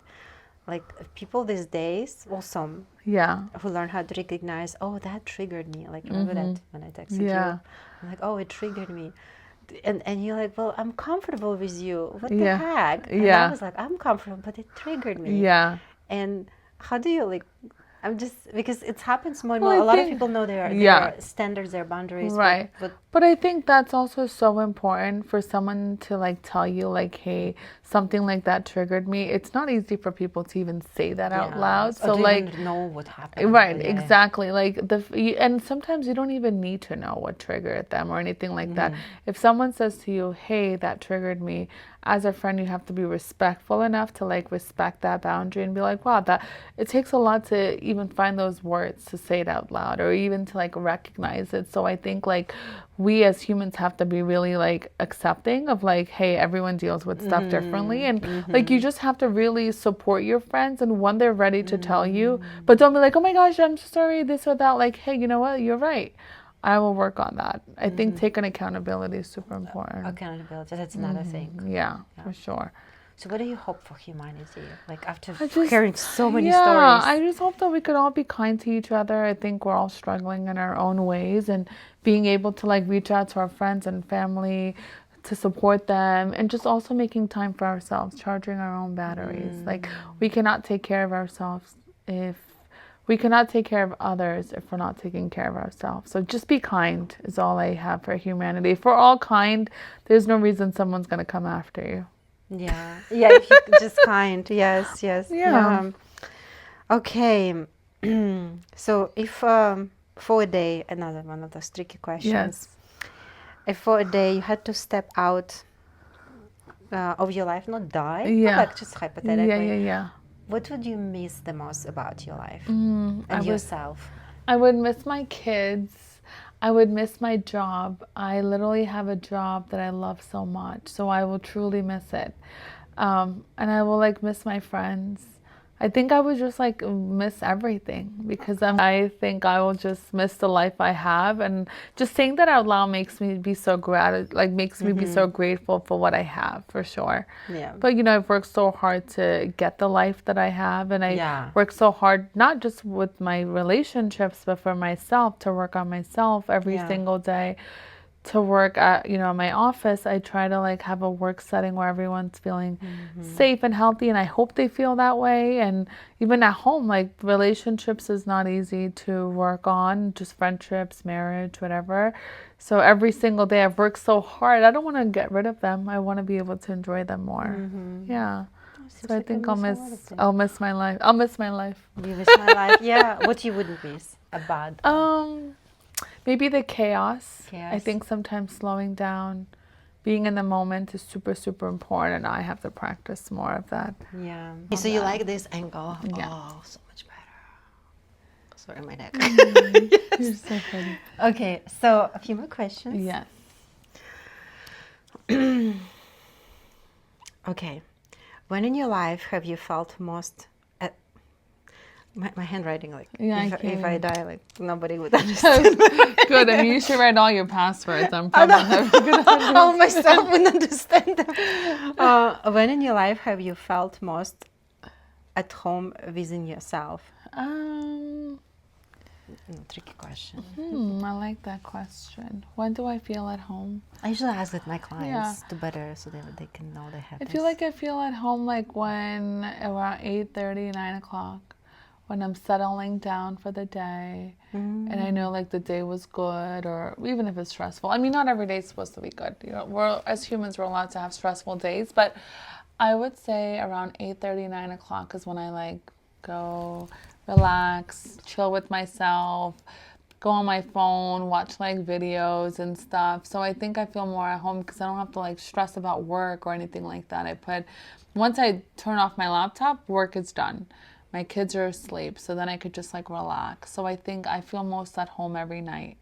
Speaker 2: Like people these days, well, some who learn how to recognize, oh, that triggered me. Like remember that when I texted you, I'm like, oh, it triggered me, and you're like, well, I'm comfortable with you. What the heck? And I was like, I'm comfortable, but it triggered me. And how do you like? I'm just, because it happens more and more. A lot of people know their standards, their boundaries.
Speaker 1: Right. But I think that's also so important for someone to like tell you like, hey, something like that triggered me. It's not easy for people to even say that out loud. So like,
Speaker 2: even know what happened.
Speaker 1: Right. Exactly. Like and sometimes you don't even need to know what triggered them or anything like that. If someone says to you, hey, that triggered me, as a friend, you have to be respectful enough to like respect that boundary and be like, wow, that it takes a lot to even find those words to say it out loud or even to like recognize it. So I think like we as humans have to be really like accepting of like, hey, everyone deals with stuff differently. And like you just have to really support your friends, and when they're ready to tell you, but don't be like, oh my gosh, I'm so sorry, this or that. Like, hey, you know what? You're right. I will work on that. I think taking accountability is super important.
Speaker 2: Accountability, that's another thing.
Speaker 1: Yeah, for sure.
Speaker 2: So what do you hope for humanity? Like after hearing so many stories.
Speaker 1: I just hope that we could all be kind to each other. I think we're all struggling in our own ways, and being able to like reach out to our friends and family to support them, and just also making time for ourselves, charging our own batteries. Like we cannot take care of ourselves if we cannot take care of others if we're not taking care of ourselves. So just be kind is all I have for humanity. If we're all kind, there's no reason someone's going to come after you.
Speaker 2: If you're just kind. Yes. Okay. So if for a day, another one of those tricky questions. If for a day you had to step out of your life, not die, but like just hypothetically. What would you miss the most about your life and yourself?
Speaker 1: I would miss my kids. I would miss my job. I literally have a job that I love so much, so I will truly miss it. And I will like miss my friends. I think I would just like miss everything, because I think I will just miss the life I have, and just saying that out loud makes me be so be so grateful for what I have, for sure. But you know, I've worked so hard to get the life that I have, and I work so hard not just with my relationships but for myself, to work on myself every single day. to work at, my office, I try to like have a work setting where everyone's feeling safe and healthy, and I hope they feel that way. And even at home, like relationships is not easy to work on, just friendships, marriage, whatever. So every single day I've worked so hard. I don't want to get rid of them. I want to be able to enjoy them more. Yeah. So I think I'll miss my life. I'll miss my life.
Speaker 2: You miss my life? Yeah. What you wouldn't miss about
Speaker 1: maybe the chaos. I think sometimes slowing down, being in the moment is super, super important, and I have to practice more of that.
Speaker 2: Yeah.
Speaker 3: So you like this angle? Yeah. Oh, so much better. Sorry, my neck.
Speaker 1: Yes. You're so funny.
Speaker 2: Okay, so a few more questions.
Speaker 1: Yes.
Speaker 2: Okay. When in your life have you felt most... My handwriting, like, if I die, like, nobody would understand.
Speaker 1: Good. I mean, you should write all your passwords. I'm probably never going to understand.
Speaker 2: I myself wouldn't understand them. When in your life have you felt most at home within yourself? Tricky question.
Speaker 1: I like that question. When do I feel at home?
Speaker 2: I usually ask it my clients to better so that they can know they have
Speaker 1: I feel like I feel at home like when around 8:30, 9 o'clock. When I'm settling down for the day and I know like the day was good, or even if it's stressful. I mean, not every day is supposed to be good. We're, as humans, we're allowed to have stressful days, but I would say around 8:30, 9 o'clock is when I like go relax, chill with myself, go on my phone, watch like videos and stuff. So I think I feel more at home because I don't have to like stress about work or anything like that. Once I turn off my laptop, work is done. My kids are asleep, so then I could just like relax. So I think I feel most at home every night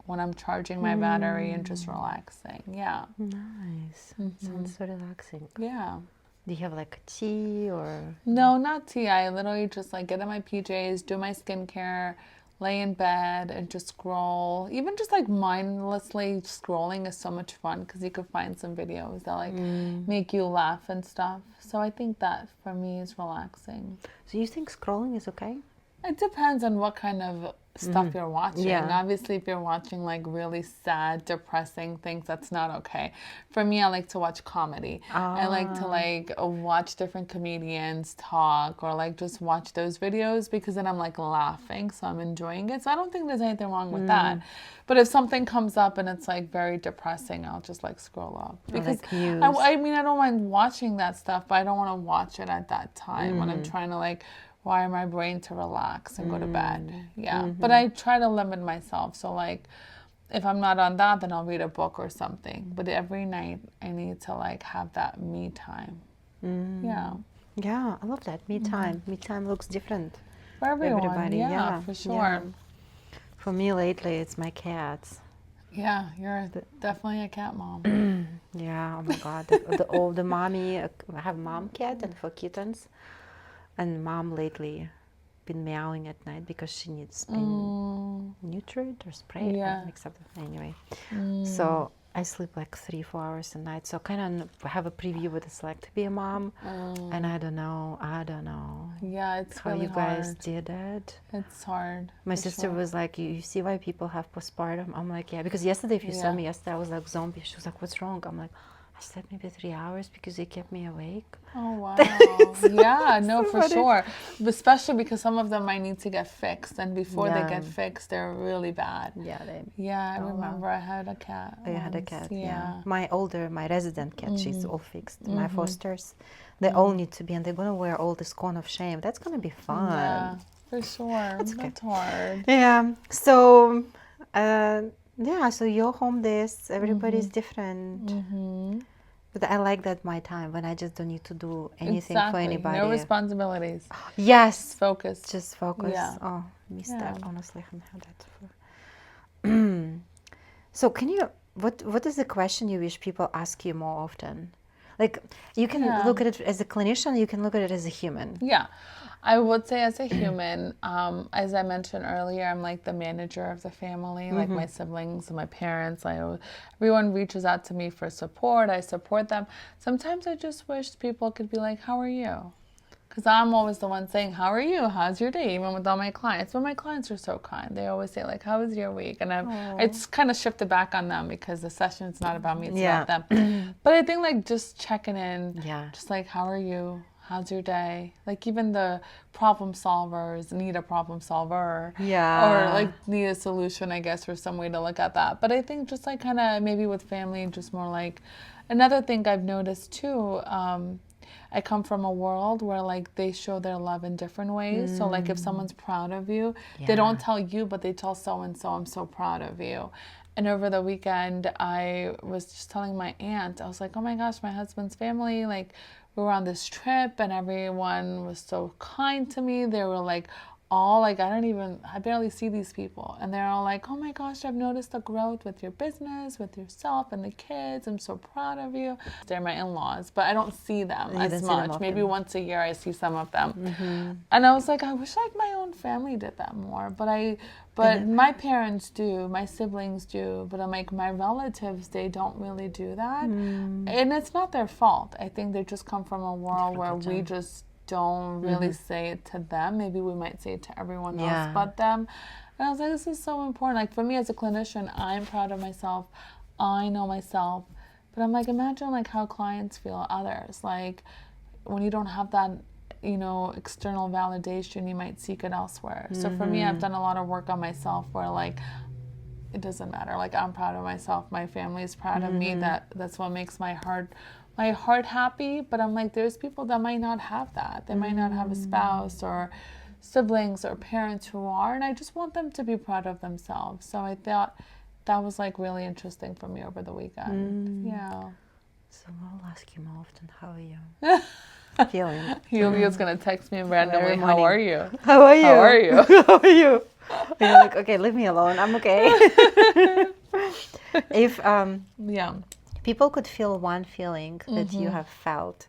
Speaker 1: when I'm charging my battery and just relaxing. Yeah.
Speaker 2: Nice. Sounds so relaxing.
Speaker 1: Yeah.
Speaker 2: Do you have like a tea or?
Speaker 1: No, not tea. I literally just like get in my PJs, do my skincare, lay in bed and just scroll. Even just like mindlessly scrolling is so much fun because you could find some videos that like make you laugh and stuff. So I think that for me is relaxing.
Speaker 2: So you think scrolling is okay?
Speaker 1: It depends on what kind of stuff you're watching. Yeah. Obviously, if you're watching like really sad, depressing things, that's not okay. For me, I like to watch comedy. I like to like watch different comedians talk or like just watch those videos because then I'm like laughing, so I'm enjoying it. So I don't think there's anything wrong with that. But if something comes up and it's like very depressing, I'll just like scroll up. Because I mean, I don't mind watching that stuff, but I don't want to watch it at that time when I'm trying to like wire my brain to relax and go to bed. Yeah. But I try to limit myself. So like if I'm not on that, then I'll read a book or something. But every night I need to like have that me time. Yeah.
Speaker 2: Yeah, I love that. Me time. Me time looks different
Speaker 1: for everyone.
Speaker 2: Everybody.
Speaker 1: Yeah, for sure.
Speaker 2: Yeah. For me lately, it's my cats.
Speaker 1: Yeah, you're definitely a cat mom.
Speaker 2: Yeah, oh my God. The mommy, I have mom cat and 4 kittens. And mom lately been meowing at night because she needs been neutered or sprayed.
Speaker 1: Yeah.
Speaker 2: Except anyway. So I sleep like 3-4 hours a night. So kind of have a preview what it's like to be a mom. And I don't know.
Speaker 1: Yeah, it's
Speaker 2: how
Speaker 1: really
Speaker 2: you guys
Speaker 1: hard.
Speaker 2: did it.
Speaker 1: It's hard.
Speaker 2: My sister was like, you see why people have postpartum? I'm like, yeah. Because yesterday, if you saw me yesterday, I was like zombie. She was like, what's wrong? I'm like, I slept maybe 3 hours because they kept me awake.
Speaker 1: Oh, wow. Yeah, no, for sure. Especially because some of them might need to get fixed. And before they get fixed, they're really bad.
Speaker 2: Yeah,
Speaker 1: I remember I had a cat.
Speaker 2: I had a cat, yeah. My resident cat, she's all fixed. My fosters, they all need to be, and they're going to wear all this cone of shame. That's going to be fun.
Speaker 1: Yeah, for sure. That's hard.
Speaker 2: Yeah. So, so your home this, everybody's different. But I like that my time when I just don't need to do anything for anybody.
Speaker 1: No responsibilities.
Speaker 2: Yes.
Speaker 1: Just focus.
Speaker 2: Just focus.
Speaker 1: Yeah.
Speaker 2: Oh, missed that. Honestly, I haven't had that before. So can you, what is the question you wish people ask you more often? Like you can look at it as a clinician, you can look at it as a human.
Speaker 1: Yeah. I would say as a human, as I mentioned earlier, I'm like the manager of the family, like my siblings and my parents. Everyone reaches out to me for support. I support them. Sometimes I just wish people could be like, how are you? Because I'm always the one saying, how are you? How's your day? Even with all my clients. But my clients are so kind. They always say, like, how was your week? And it's kind of shifted back on them because the session's not about me, it's about them. But I think, like, just checking in, just like, how are you? How's your day? Like, even the problem solvers need a problem solver. Or, like, need a solution, I guess, or some way to look at that. But I think just, like, kind of maybe with family, just more like, another thing I've noticed, too, I come from a world where, like, they show their love in different ways. So, like, if someone's proud of you, they don't tell you, but they tell so-and-so, I'm so proud of you. And over the weekend, I was just telling my aunt, I was like, oh my gosh, my husband's family, like, we were on this trip and everyone was so kind to me. They were like, all like, I barely see these people. And they're all like, oh my gosh, I've noticed the growth with your business, with yourself and the kids. I'm so proud of you. They're my in-laws, but I don't see them as much. Maybe once a year I see some of them. And I was like, I wish like my own family did that more. But my parents do, my siblings do, but I'm like, my relatives, they don't really do that. And it's not their fault. I think they just come from a world where we just don't really say it to them. Maybe we might say it to everyone else but them. And I was like, this is so important. Like, for me as a clinician, I'm proud of myself. I know myself. But I'm like, imagine like how clients feel others. Like, when you don't have that, you know, external validation, you might seek it elsewhere. So for me, I've done a lot of work on myself where like, it doesn't matter. Like, I'm proud of myself. My family is proud of me. That's what makes my heart happy. But I'm like, there's people that might not have that. They might not have a spouse or siblings or parents who are, and I just want them to be proud of themselves. So I thought that was like really interesting for me over the weekend.
Speaker 2: So I'll ask you more often, how are you feeling?
Speaker 1: Yulia's gonna text me randomly, how are you?
Speaker 2: How are you?
Speaker 1: How are you?
Speaker 2: How are you? And you're like, okay, leave me alone, I'm okay. If people could feel one feeling that you have felt,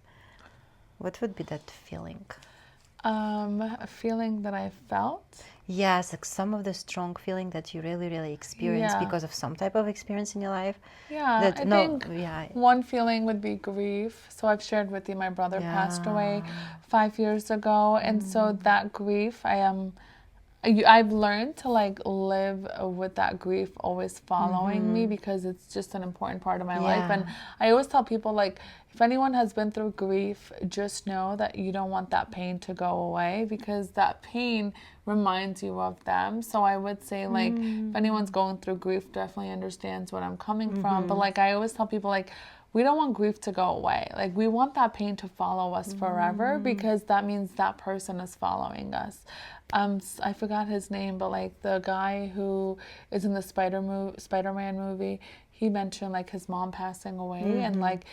Speaker 2: what would be that feeling?
Speaker 1: A feeling that I felt?
Speaker 2: Yes, like some of the strong feeling that you really, really experienced because of some type of experience in your life.
Speaker 1: I think one feeling would be grief. So I've shared with you, my brother passed away 5 years ago. And so that grief, I've learned to like live with that grief always following me, because it's just an important part of my life. And I always tell people, like, if anyone has been through grief, just know that you don't want that pain to go away, because that pain reminds you of them. So I would say, like, if anyone's going through grief, definitely understands what I'm coming from. But like, I always tell people, like, we don't want grief to go away. Like, we want that pain to follow us forever, because that means that person is following us. I forgot his name, but like the guy who is in the Spider-Man movie, he mentioned like his mom passing away, and like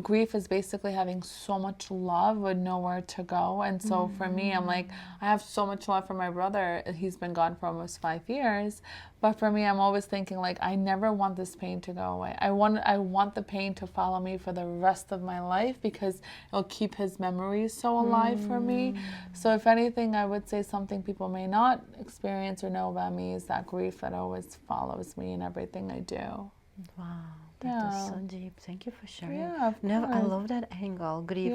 Speaker 1: grief is basically having so much love with nowhere to go. And so for me, I'm like, I have so much love for my brother. He's been gone for almost 5 years. But for me, I'm always thinking, like, I never want this pain to go away. I want the pain to follow me for the rest of my life, because it'll keep his memories so alive for me. So if anything, I would say something people may not experience or know about me is that grief that always follows me in everything I do.
Speaker 2: Wow. That is so deep. Thank you for sharing.
Speaker 1: Yeah,
Speaker 2: I love that angle. Grief.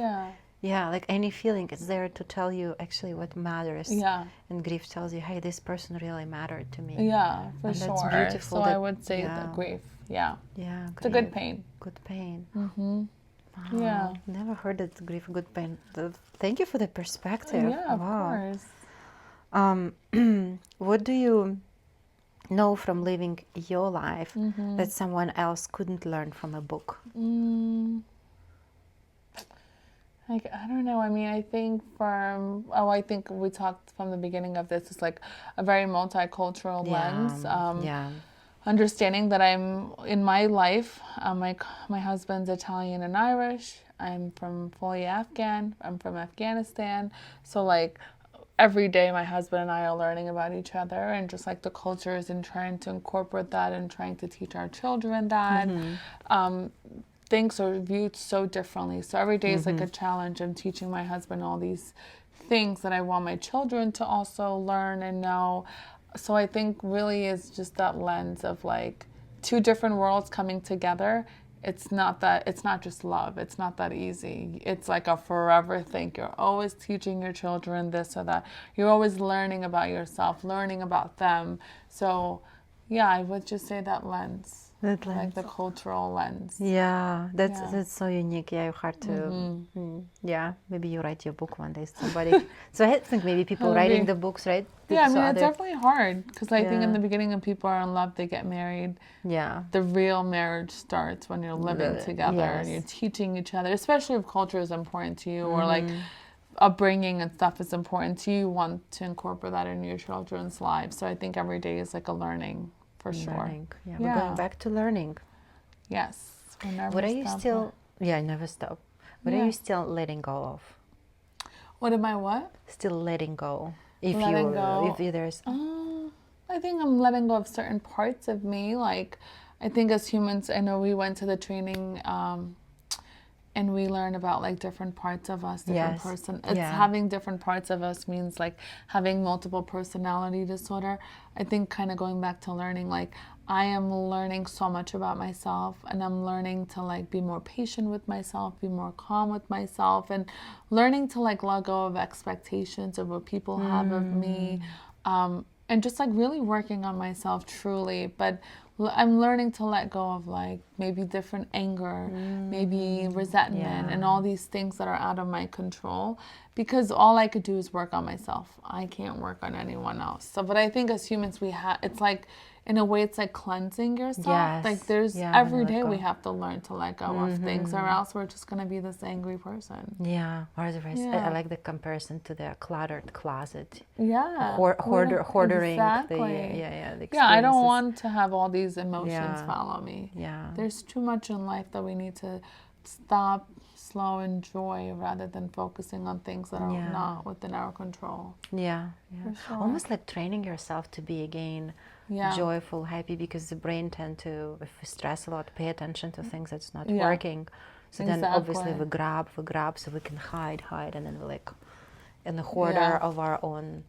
Speaker 2: Yeah, like any feeling, it's there to tell you actually what matters. Yeah. And grief tells you, hey, this person really mattered to me.
Speaker 1: Yeah, for sure.
Speaker 2: That's beautiful.
Speaker 1: So I would say that grief. Yeah.
Speaker 2: Yeah.
Speaker 1: It's a good pain.
Speaker 2: Good pain.
Speaker 1: Wow. Yeah.
Speaker 2: Never heard that grief, good pain. Thank you for the perspective.
Speaker 1: Yeah, of course.
Speaker 2: What do you know from living your life that someone else couldn't learn from a book?
Speaker 1: Like, I don't know. I mean, I think I think we talked from the beginning of this, it's like a very multicultural lens. Understanding that I'm, in my life, my husband's Italian and Irish. I'm fully Afghan. I'm from Afghanistan. So like, every day my husband and I are learning about each other, and just like the cultures, and trying to incorporate that and trying to teach our children that. Things are viewed so differently. So every day is like a challenge. I'm teaching my husband all these things that I want my children to also learn and know. So I think really is just that lens of like two different worlds coming together it's not just love. It's not that easy. It's like a forever thing. You're always teaching your children this or that. You're always learning about yourself, learning about them. So, yeah, I would just say that lens.
Speaker 2: That lens.
Speaker 1: Like the cultural lens.
Speaker 2: Yeah, that's so unique. Yeah, you hard to. Yeah, maybe you write your book one day. Somebody. So I think maybe people writing the books, right?
Speaker 1: Yeah, I mean, it's definitely hard because I think in the beginning when people are in love, they get married.
Speaker 2: Yeah.
Speaker 1: The real marriage starts when you're living together and you're teaching each other, especially if culture is important to you or like upbringing and stuff is important to you. You want to incorporate that in your children's lives. So I think every day is like a learning. For sure.
Speaker 2: Learning. Yeah, we're going back to learning.
Speaker 1: Yes.
Speaker 2: What are you still? Yeah, never stop. What are you still letting go of?
Speaker 1: What am I what?
Speaker 2: Still letting go. If there's.
Speaker 1: I think I'm letting go of certain parts of me. Like, I think as humans, I know we went to the training. And we learn about like different parts of us, having different parts of us means like having multiple personality disorder. I think kind of going back to learning, like I am learning so much about myself and I'm learning to like be more patient with myself, be more calm with myself and learning to like let go of expectations of what people have of me. And just like really working on myself truly, but I'm learning to let go of like maybe different anger, maybe resentment and all these things that are out of my control because all I could do is work on myself. I can't work on anyone else. So, but I think as humans it's like, in a way it's like cleansing yourself.
Speaker 2: Yes.
Speaker 1: Like there's every day we have to learn to let go of things or else we're just going to be this angry person.
Speaker 2: Yeah. Or the rest. I like the comparison to the cluttered closet.
Speaker 1: Yeah.
Speaker 2: Hoarding.
Speaker 1: Exactly.
Speaker 2: The
Speaker 1: I don't want to have all these emotions follow me.
Speaker 2: Yeah.
Speaker 1: There's too much in life that we need to stop, slow, enjoy rather than focusing on things that are not within our control.
Speaker 2: Yeah. Sure. Almost like training yourself to be again joyful, happy, because the brain tend to, if we stress a lot, pay attention to things that's not working. So then obviously we grab so we can hide, and then we're like in the hoarder of our own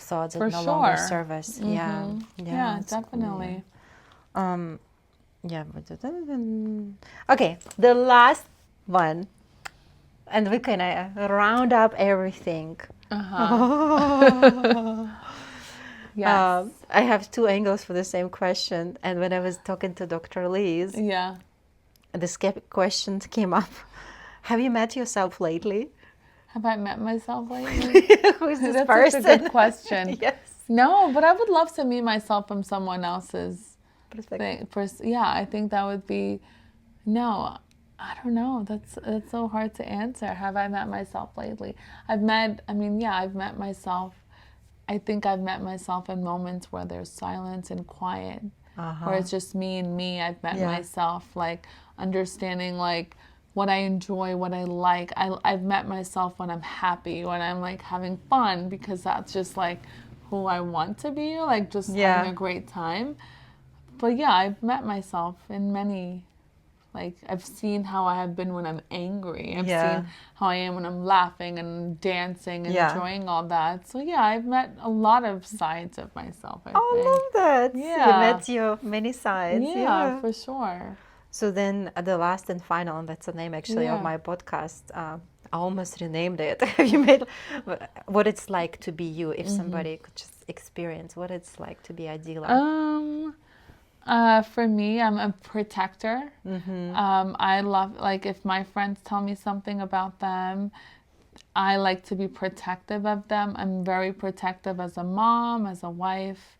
Speaker 2: thoughts that no longer serve us.
Speaker 1: Yeah, definitely.
Speaker 2: Cool, okay, the last one, and we can round up everything.
Speaker 1: Yes.
Speaker 2: I have two angles for the same question, and when I was talking to Dr. Liz, the question came up. Have you met yourself lately?
Speaker 1: Have I met myself lately?
Speaker 2: Who is this
Speaker 1: That's
Speaker 2: person?
Speaker 1: Such a good question.
Speaker 2: Yes.
Speaker 1: No, but I would love to meet myself from someone else's
Speaker 2: perspective.
Speaker 1: I think that would be. No, I don't know. That's so hard to answer. Have I met myself lately? I've met myself. I think I've met myself in moments where there's silence and quiet, where it's just me and me. I've met myself like understanding like what I enjoy, what I like. I've met myself when I'm happy, when I'm like having fun, because that's just like who I want to be, like just having a great time. But I've met myself in many. Like, I've seen how I have been when I'm angry. I've seen how I am when I'm laughing and dancing and enjoying all that. So, I've met a lot of sides of myself, I think.
Speaker 2: I love that.
Speaker 1: Yeah.
Speaker 2: You met your many sides.
Speaker 1: Yeah, for sure.
Speaker 2: So then the last and final, and that's the name actually of my podcast, I almost renamed it. You made what it's like to be you, if somebody could just experience what it's like to be Adila.
Speaker 1: For me, I'm a protector. I love, like, if my friends tell me something about them, I like to be protective of them. I'm very protective as a mom, as a wife,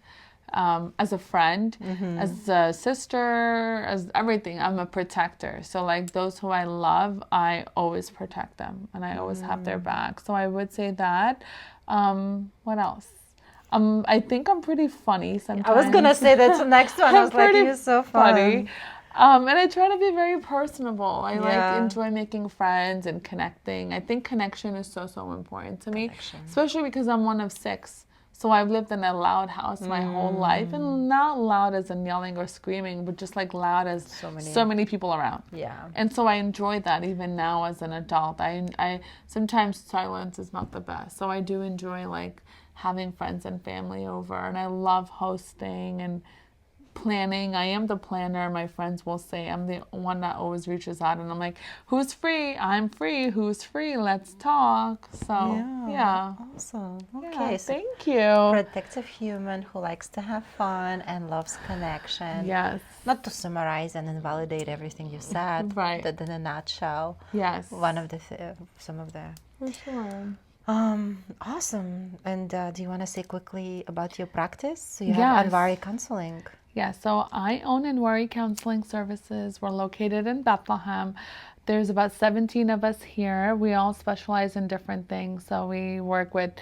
Speaker 1: as a friend, as a sister, as everything. I'm a protector. So, like, those who I love, I always protect them, and I always have their back. So I would say that. What else? I think I'm pretty funny sometimes.
Speaker 2: I was going to say that's the next one. I was like, you're so funny.
Speaker 1: And I try to be very personable. I like enjoy making friends and connecting. I think connection is so, so important to me, especially because I'm one of 6. So I've lived in a loud house my whole life, and not loud as in yelling or screaming, but just like loud as so many people around.
Speaker 2: Yeah.
Speaker 1: And so I enjoy that even now as an adult. I sometimes silence is not the best. So I do enjoy like having friends and family over, and I love hosting and planning. I am the planner. My friends will say I'm the one that always reaches out, and I'm like, who's free? I'm free. Who's free? Let's talk. So yeah.
Speaker 2: Awesome. Okay.
Speaker 1: Yeah,
Speaker 2: So
Speaker 1: thank you.
Speaker 2: protective human who likes to have fun and loves connection.
Speaker 1: Yes.
Speaker 2: Not to summarize and invalidate everything you said,
Speaker 1: Right.
Speaker 2: but in a nutshell.
Speaker 1: Yes.
Speaker 2: One of the some of the.
Speaker 1: For sure.
Speaker 2: Awesome. And do you want to say quickly about your practice? So you have
Speaker 1: Yes.
Speaker 2: Anwari Counseling.
Speaker 1: Yeah, so I own Anwari Counseling Services. We're located in Bethlehem. There's about 17 of us here. We all specialize in different things. So we work with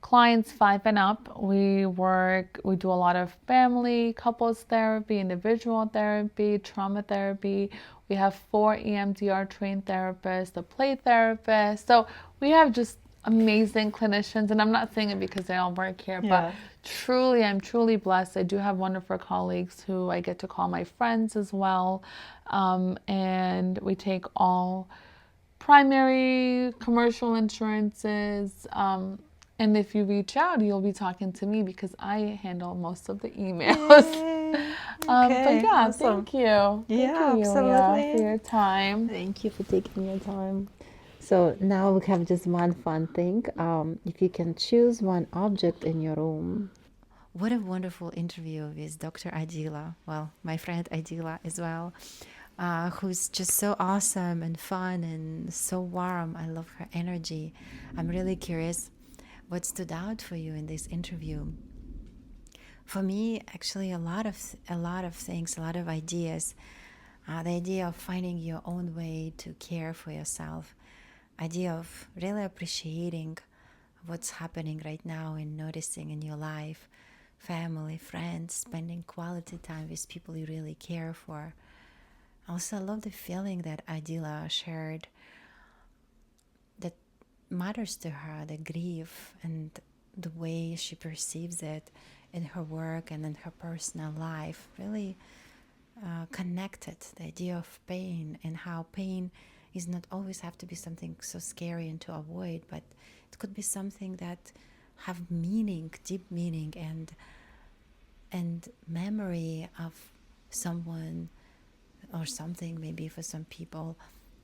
Speaker 1: clients 5 and up. We do a lot of family, couples therapy, individual therapy, trauma therapy. We have 4 EMDR trained therapists, a play therapist. So we have just amazing clinicians, and I'm not saying it because they all work here, but truly, I'm truly blessed. I do have wonderful colleagues who I get to call my friends as well, and we take all primary commercial insurances, and if you reach out, you'll be talking to me because I handle most of the emails. But yeah,
Speaker 2: awesome.
Speaker 1: thank you.
Speaker 2: Yeah,
Speaker 1: Thank you,
Speaker 2: absolutely.
Speaker 1: Yulia, for your time.
Speaker 2: Thank you for taking your time. So now we have just one fun thing. If you can choose one object in your room.
Speaker 3: What a wonderful interview with Dr. Adila. Well, my friend Adila as well, who's just so awesome and fun and so warm. I love her energy. I'm really curious what stood out for you in this interview. For me, actually, a lot of things, a lot of ideas. The idea of finding your own way to care for yourself. Idea of really appreciating what's happening right now and noticing in your life, family, friends, spending quality time with people you really care for. Also, I love the feeling that Adila shared that matters to her, the grief and the way she perceives it in her work and in her personal life. Really connected the idea of pain and how pain is not always have to be something so scary and to avoid, but it could be something that have meaning, deep meaning, and memory of someone or something, maybe for some people,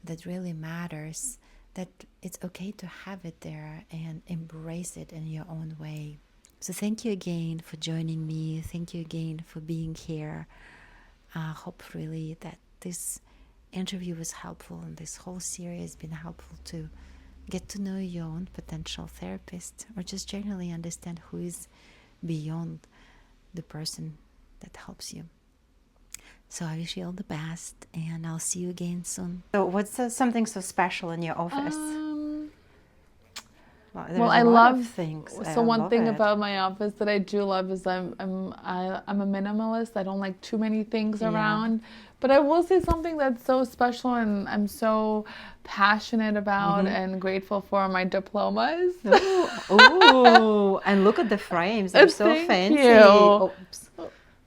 Speaker 3: that really matters, that it's okay to have it there and embrace it in your own way. So thank you again for joining me. Thank you again for being here. I hope really that this interview was helpful, and this whole series has been helpful to get to know your own potential therapist, or just generally understand who is beyond the person that helps you. So I wish you all the best, and I'll see you again soon.
Speaker 2: So what's something so special in your office?
Speaker 1: Well, I love
Speaker 2: things.
Speaker 1: So one thing about my office that I do love is I'm a minimalist. I don't like too many things around. But I will say something that's so special and I'm so passionate about and grateful for my diplomas.
Speaker 2: Oh, and look at the frames. They're so fancy.
Speaker 1: You.
Speaker 2: Oops.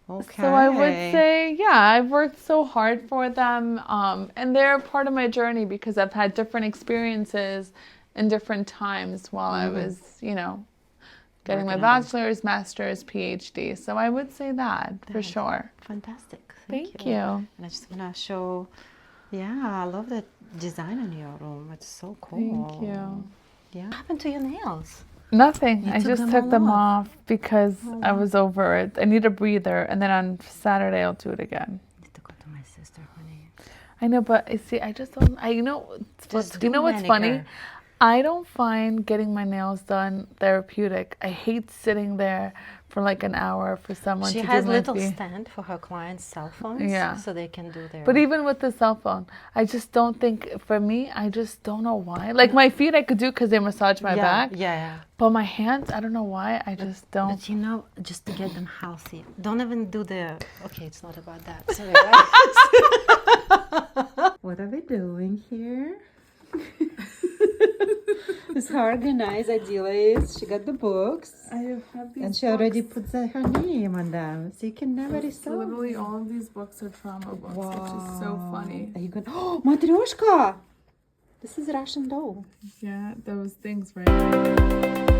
Speaker 2: Okay.
Speaker 1: So I would say, yeah, I've worked so hard for them. And they're part of my journey because I've had different experiences in different times while I was, getting my bachelor's, master's, PhD. So I would say that for sure.
Speaker 2: Fantastic.
Speaker 1: Thank you.
Speaker 2: And I just want to show, I love that design in your room. It's so cool.
Speaker 1: Thank you.
Speaker 2: Yeah. What happened to your nails?
Speaker 1: Nothing. I just took them off because I was over it. I need a breather. And then on Saturday, I'll do it again.
Speaker 2: I need to go to my sister, honey.
Speaker 1: I know, but I just don't. You know what's funny? I don't find getting my nails done therapeutic. I hate sitting there for like an hour for someone to do my
Speaker 2: She has little stand for her clients' cell phones, so they can do their...
Speaker 1: But even with the cell phone, I just don't think, for me, I just don't know why. Like my feet I could do because they massage my back.
Speaker 2: Yeah.
Speaker 1: But my hands, I don't know why, I just don't.
Speaker 2: But just to get them healthy, don't even do the... Okay, it's not about that. Sorry, right? What are we doing here? It's how organized Adila is. She got the books.
Speaker 1: I have these
Speaker 2: and she already put her name on them. So you can never resolve.
Speaker 1: Literally all of these books are trauma books, which is so funny.
Speaker 2: Are you going, oh, Matryoshka! This is Russian doll.
Speaker 1: Yeah, those things right